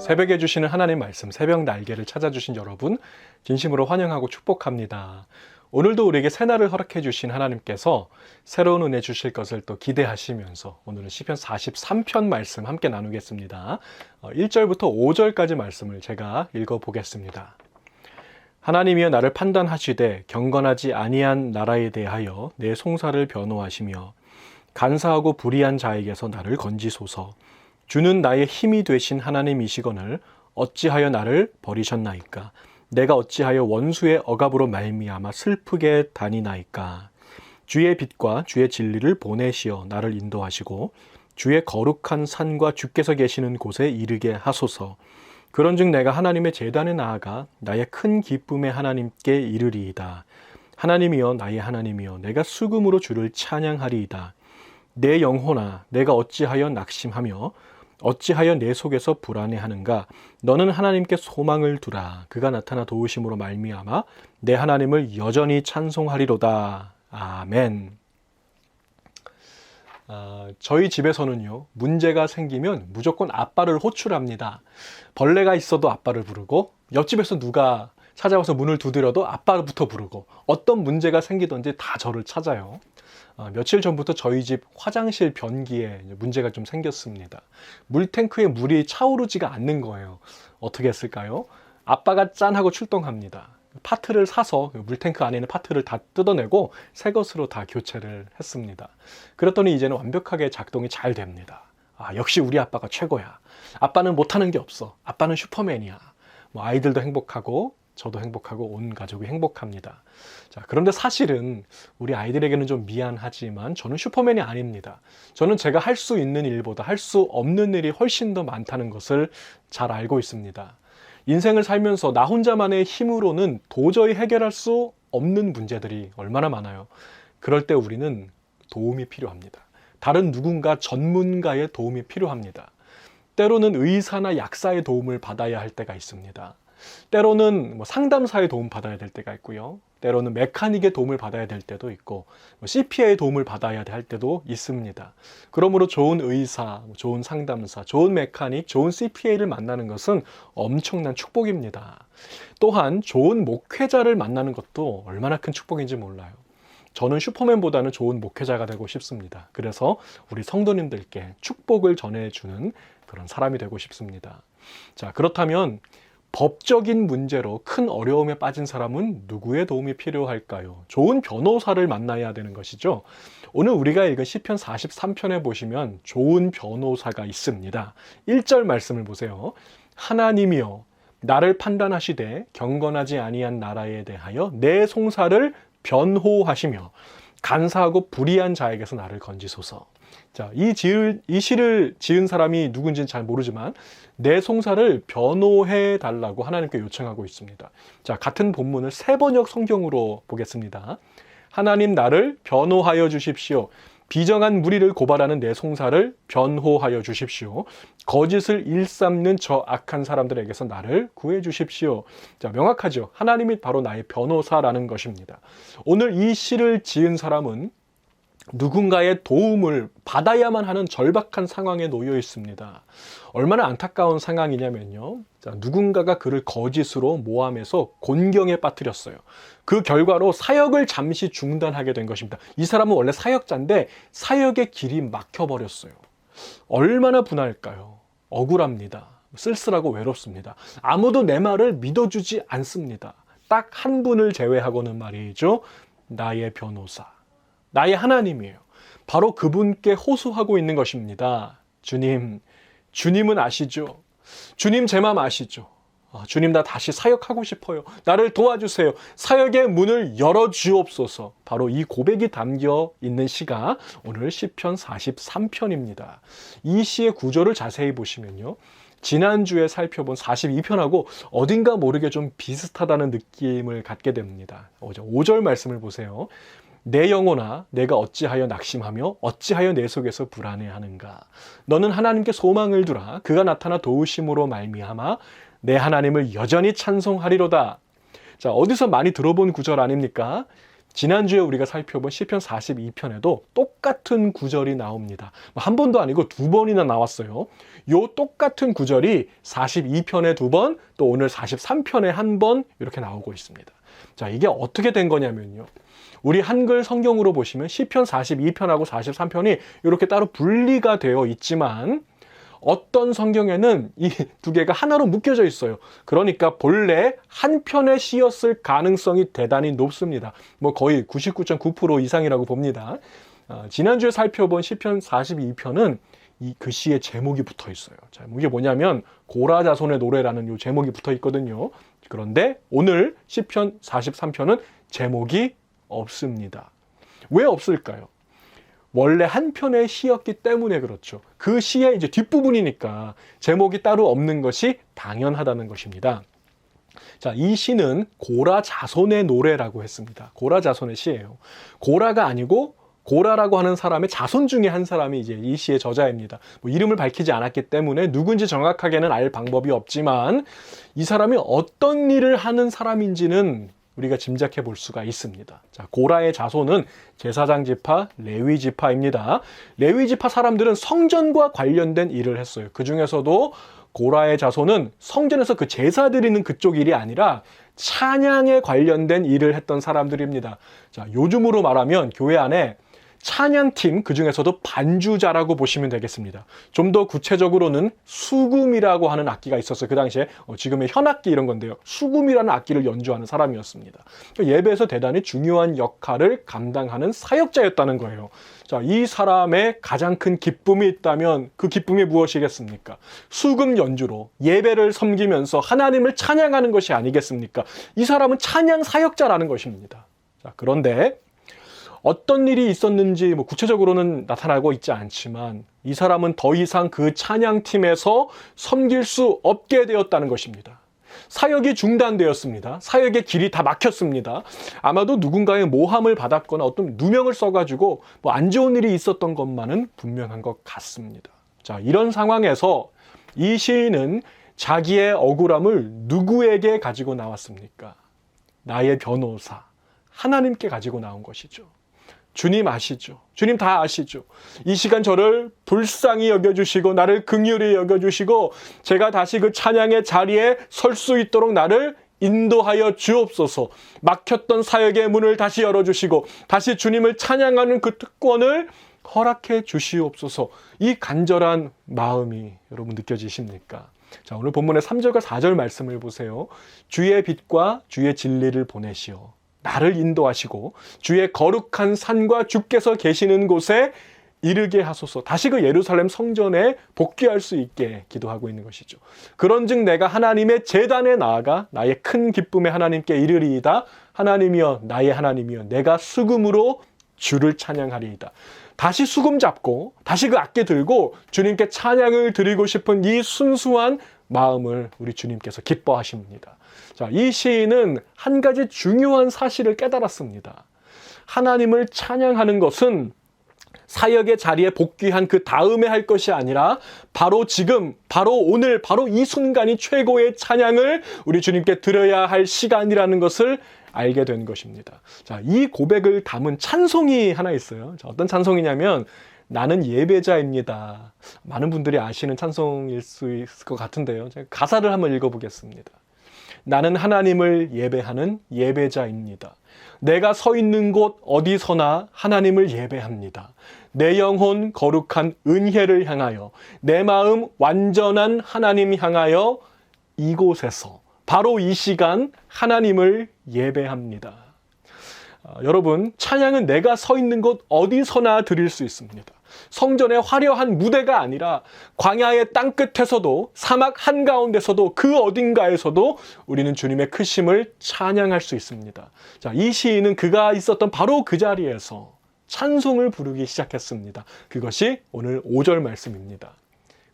새벽에 주시는 하나님 말씀, 새벽 날개를 찾아주신 여러분 진심으로 환영하고 축복합니다. 오늘도 우리에게 새날을 허락해 주신 하나님께서 새로운 은혜 주실 것을 또 기대하시면서 오늘은 시편 43편 말씀 함께 나누겠습니다. 1절부터 5절까지 말씀을 제가 읽어보겠습니다. 하나님이여 나를 판단하시되 경건하지 아니한 나라에 대하여 내 송사를 변호하시며 간사하고 불의한 자에게서 나를 건지소서. 주는 나의 힘이 되신 하나님이시거늘 어찌하여 나를 버리셨나이까. 내가 어찌하여 원수의 억압으로 말미암아 슬프게 다니나이까. 주의 빛과 주의 진리를 보내시어 나를 인도하시고 주의 거룩한 산과 주께서 계시는 곳에 이르게 하소서. 그런즉 내가 하나님의 제단에 나아가 나의 큰 기쁨의 하나님께 이르리이다. 하나님이여 나의 하나님이여 내가 수금으로 주를 찬양하리이다. 내 영혼아 내가 어찌하여 낙심하며 어찌하여 내 속에서 불안해하는가. 너는 하나님께 소망을 두라. 그가 나타나 도우심으로 말미암아 내 하나님을 여전히 찬송하리로다. 아멘. 저희 집에서는요, 문제가 생기면 무조건 아빠를 호출합니다. 벌레가 있어도 아빠를 부르고, 옆집에서 누가 찾아와서 문을 두드려도 아빠부터 부르고, 어떤 문제가 생기든지 다 저를 찾아요. 며칠 전부터 저희 집 화장실 변기에 문제가 좀 생겼습니다. 물탱크에 물이 차오르지가 않는 거예요. 어떻게 했을까요? 아빠가 짠 하고 출동합니다. 파트를 사서 물탱크 안에 있는 파트를 다 뜯어내고 새 것으로 다 교체를 했습니다. 그랬더니 이제는 완벽하게 작동이 잘 됩니다. 역시 우리 아빠가 최고야. 아빠는 못하는 게 없어. 아빠는 슈퍼맨이야. 아이들도 행복하고 저도 행복하고 온 가족이 행복합니다. 자, 그런데 사실은 우리 아이들에게는 좀 미안하지만 저는 슈퍼맨이 아닙니다. 저는 제가 할 수 있는 일보다 할 수 없는 일이 훨씬 더 많다는 것을 잘 알고 있습니다. 인생을 살면서 나 혼자만의 힘으로는 도저히 해결할 수 없는 문제들이 얼마나 많아요. 그럴 때 우리는 도움이 필요합니다. 다른 누군가 전문가의 도움이 필요합니다. 때로는 의사나 약사의 도움을 받아야 할 때가 있습니다. 때로는 상담사의 도움 받아야 될 때가 있고요. 때로는 메카닉의 도움을 받아야 될 때도 있고 CPA의 도움을 받아야 할 때도 있습니다. 그러므로 좋은 의사, 좋은 상담사, 좋은 메카닉, 좋은 CPA를 만나는 것은 엄청난 축복입니다. 또한 좋은 목회자를 만나는 것도 얼마나 큰 축복인지 몰라요. 저는 슈퍼맨보다는 좋은 목회자가 되고 싶습니다. 그래서 우리 성도님들께 축복을 전해주는 그런 사람이 되고 싶습니다. 자, 그렇다면 법적인 문제로 큰 어려움에 빠진 사람은 누구의 도움이 필요할까요? 좋은 변호사를 만나야 되는 것이죠. 오늘 우리가 읽은 시편 43편에 보시면 좋은 변호사가 있습니다. 1절 말씀을 보세요. 하나님이여 나를 판단하시되 경건하지 아니한 나라에 대하여 내 송사를 변호하시며 간사하고 불의한 자에게서 나를 건지소서. 자, 이 시를 지은 사람이 누군지는 잘 모르지만 내 송사를 변호해 달라고 하나님께 요청하고 있습니다. 자, 같은 본문을 새 번역 성경으로 보겠습니다. 하나님 나를 변호하여 주십시오. 비정한 무리를 고발하는 내 송사를 변호하여 주십시오. 거짓을 일삼는 저 악한 사람들에게서 나를 구해 주십시오. 자, 명확하죠. 하나님이 바로 나의 변호사라는 것입니다. 오늘 이 시를 지은 사람은 누군가의 도움을 받아야만 하는 절박한 상황에 놓여 있습니다. 얼마나 안타까운 상황이냐면요. 자, 누군가가 그를 거짓으로 모함해서 곤경에 빠뜨렸어요. 그 결과로 사역을 잠시 중단하게 된 것입니다. 이 사람은 원래 사역자인데 사역의 길이 막혀버렸어요. 얼마나 분할까요? 억울합니다. 쓸쓸하고 외롭습니다. 아무도 내 말을 믿어주지 않습니다. 딱 한 분을 제외하고는 말이죠. 나의 변호사. 나의 하나님이에요. 바로 그분께 호소하고 있는 것입니다. 주님은 아시죠? 주님 제 마음 아시죠? 주님 나 다시 사역하고 싶어요. 나를 도와주세요. 사역의 문을 열어주옵소서. 바로 이 고백이 담겨 있는 시가 오늘 시편 43편입니다. 이 시의 구조를 자세히 보시면요. 지난주에 살펴본 42편하고 어딘가 모르게 좀 비슷하다는 느낌을 갖게 됩니다. 5절 말씀을 보세요. 내 영혼아 내가 어찌하여 낙심하며 어찌하여 내 속에서 불안해하는가. 너는 하나님께 소망을 두라. 그가 나타나 도우심으로 말미암아 내 하나님을 여전히 찬송하리로다. 자, 어디서 많이 들어본 구절 아닙니까? 지난주에 우리가 살펴본 시편 42편에도 똑같은 구절이 나옵니다. 한 번도 아니고 두 번이나 나왔어요. 요 똑같은 구절이 42편에 두 번, 또 오늘 43편에 한 번 이렇게 나오고 있습니다. 자, 이게 어떻게 된 거냐면요. 우리 한글 성경으로 보시면 시편 42편하고 43편이 이렇게 따로 분리가 되어 있지만 어떤 성경에는 이 두 개가 하나로 묶여져 있어요. 그러니까 본래 한 편의 시였을 가능성이 대단히 높습니다. 거의 99.9% 이상이라고 봅니다. 지난주에 살펴본 시편 42편은 그 시의 제목이 붙어 있어요. 제목이 뭐냐면 고라 자손의 노래라는 요 제목이 붙어 있거든요. 그런데 오늘 시편 43편은 제목이 없습니다. 왜 없을까요? 원래 한 편의 시였기 때문에 그렇죠. 그 시의 이제 뒷부분이니까 제목이 따로 없는 것이 당연하다는 것입니다. 자, 이 시는 고라 자손의 노래라고 했습니다. 고라 자손의 시예요. 고라가 아니고 고라라고 하는 사람의 자손 중에 한 사람이 이제 이 시의 저자입니다. 이름을 밝히지 않았기 때문에 누군지 정확하게는 알 방법이 없지만 이 사람이 어떤 일을 하는 사람인지는 우리가 짐작해 볼 수가 있습니다. 자, 고라의 자손은 제사장 지파, 레위 지파입니다. 레위 지파 사람들은 성전과 관련된 일을 했어요. 그 중에서도 고라의 자손은 성전에서 그 제사 드리는 그쪽 일이 아니라 찬양에 관련된 일을 했던 사람들입니다. 자, 요즘으로 말하면 교회 안에 찬양팀, 그 중에서도 반주자라고 보시면 되겠습니다. 좀 더 구체적으로는 수금이라고 하는 악기가 있었어요. 그 당시에 지금의 현악기 이런 건데요. 수금이라는 악기를 연주하는 사람이었습니다. 예배에서 대단히 중요한 역할을 감당하는 사역자였다는 거예요. 자, 이 사람의 가장 큰 기쁨이 있다면 그 기쁨이 무엇이겠습니까? 수금 연주로 예배를 섬기면서 하나님을 찬양하는 것이 아니겠습니까? 이 사람은 찬양 사역자라는 것입니다. 자, 그런데 어떤 일이 있었는지 구체적으로는 나타나고 있지 않지만 이 사람은 더 이상 그 찬양팀에서 섬길 수 없게 되었다는 것입니다. 사역이 중단되었습니다. 사역의 길이 다 막혔습니다. 아마도 누군가의 모함을 받았거나 어떤 누명을 써가지고 안 좋은 일이 있었던 것만은 분명한 것 같습니다. 자, 이런 상황에서 이 시인은 자기의 억울함을 누구에게 가지고 나왔습니까? 나의 변호사, 하나님께 가지고 나온 것이죠. 주님 아시죠? 주님 다 아시죠? 이 시간 저를 불쌍히 여겨주시고 나를 긍휼히 여겨주시고 제가 다시 그 찬양의 자리에 설 수 있도록 나를 인도하여 주옵소서. 막혔던 사역의 문을 다시 열어주시고 다시 주님을 찬양하는 그 특권을 허락해 주시옵소서. 이 간절한 마음이 여러분 느껴지십니까? 자, 오늘 본문의 3절과 4절 말씀을 보세요. 주의 빛과 주의 진리를 보내시오. 나를 인도하시고 주의 거룩한 산과 주께서 계시는 곳에 이르게 하소서. 다시 그 예루살렘 성전에 복귀할 수 있게 기도하고 있는 것이죠. 그런즉 내가 하나님의 제단에 나아가 나의 큰 기쁨의 하나님께 이르리이다. 하나님이여 나의 하나님이여 내가 수금으로 주를 찬양하리이다. 다시 수금 잡고 다시 그 악기 들고 주님께 찬양을 드리고 싶은 이 순수한 마음을 우리 주님께서 기뻐하십니다. 자, 이 시인은 한 가지 중요한 사실을 깨달았습니다. 하나님을 찬양하는 것은 사역의 자리에 복귀한 그 다음에 할 것이 아니라 바로 지금, 바로 오늘, 바로 이 순간이 최고의 찬양을 우리 주님께 드려야 할 시간이라는 것을 알게 된 것입니다. 자, 이 고백을 담은 찬송이 하나 있어요. 자, 어떤 찬송이냐면 나는 예배자입니다. 많은 분들이 아시는 찬송일 수 있을 것 같은데요. 제가 가사를 한번 읽어보겠습니다. 나는 하나님을 예배하는 예배자입니다. 내가 서 있는 곳 어디서나 하나님을 예배합니다. 내 영혼 거룩한 은혜를 향하여 내 마음 완전한 하나님 향하여 이곳에서 바로 이 시간 하나님을 예배합니다. 여러분, 찬양은 내가 서 있는 곳 어디서나 드릴 수 있습니다. 성전의 화려한 무대가 아니라 광야의 땅끝에서도 사막 한가운데서도 그 어딘가에서도 우리는 주님의 크심을 찬양할 수 있습니다. 자, 이 시인은 그가 있었던 바로 그 자리에서 찬송을 부르기 시작했습니다. 그것이 오늘 5절 말씀입니다.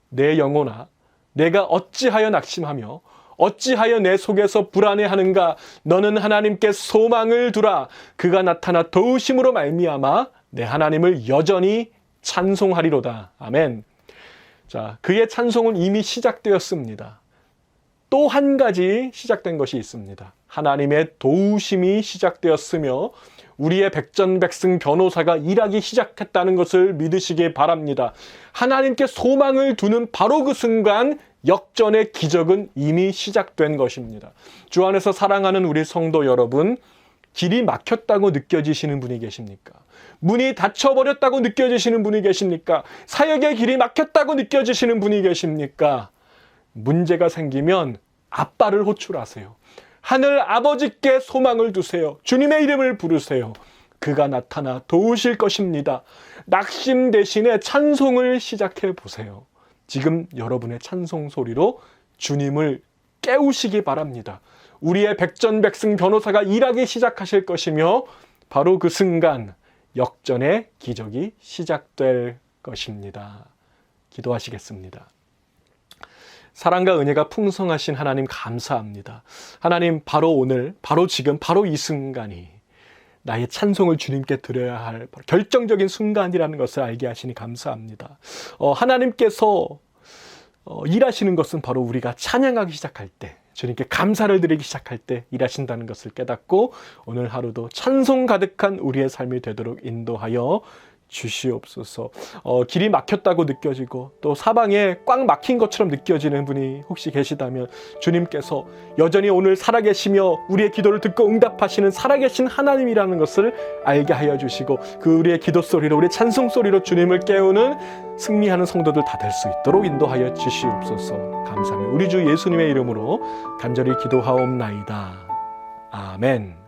내 영혼아, 내가 어찌하여 낙심하며 어찌하여 내 속에서 불안해하는가? 너는 하나님께 소망을 두라. 그가 나타나 도우심으로 말미암아 내 하나님을 여전히 찬송하리로다. 아멘. 자, 그의 찬송은 이미 시작되었습니다. 또 한 가지 시작된 것이 있습니다. 하나님의 도우심이 시작되었으며 우리의 백전백승 변호사가 일하기 시작했다는 것을 믿으시기 바랍니다. 하나님께 소망을 두는 바로 그 순간 역전의 기적은 이미 시작된 것입니다. 주 안에서 사랑하는 우리 성도 여러분, 길이 막혔다고 느껴지시는 분이 계십니까? 문이 닫혀버렸다고 느껴지시는 분이 계십니까? 사역의 길이 막혔다고 느껴지시는 분이 계십니까? 문제가 생기면 아빠를 호출하세요. 하늘 아버지께 소망을 두세요. 주님의 이름을 부르세요. 그가 나타나 도우실 것입니다. 낙심 대신에 찬송을 시작해 보세요. 지금 여러분의 찬송 소리로 주님을 깨우시기 바랍니다. 우리의 백전백승 변호사가 일하기 시작하실 것이며 바로 그 순간 역전의 기적이 시작될 것입니다. 기도하시겠습니다. 사랑과 은혜가 풍성하신 하나님 감사합니다. 하나님, 바로 오늘, 바로 지금, 바로 이 순간이 나의 찬송을 주님께 드려야 할 결정적인 순간이라는 것을 알게 하시니 감사합니다. 하나님께서 일하시는 것은 바로 우리가 찬양하기 시작할 때, 주님께 감사를 드리기 시작할 때 일하신다는 것을 깨닫고 오늘 하루도 찬송 가득한 우리의 삶이 되도록 인도하여 주시옵소서. 길이 막혔다고 느껴지고 또 사방에 꽉 막힌 것처럼 느껴지는 분이 혹시 계시다면 주님께서 여전히 오늘 살아계시며 우리의 기도를 듣고 응답하시는 살아계신 하나님이라는 것을 알게 하여 주시고 그 우리의 기도 소리로, 우리의 찬송 소리로 주님을 깨우는 승리하는 성도들 다 될 수 있도록 인도하여 주시옵소서. 감사합니다. 우리 주 예수님의 이름으로 간절히 기도하옵나이다. 아멘.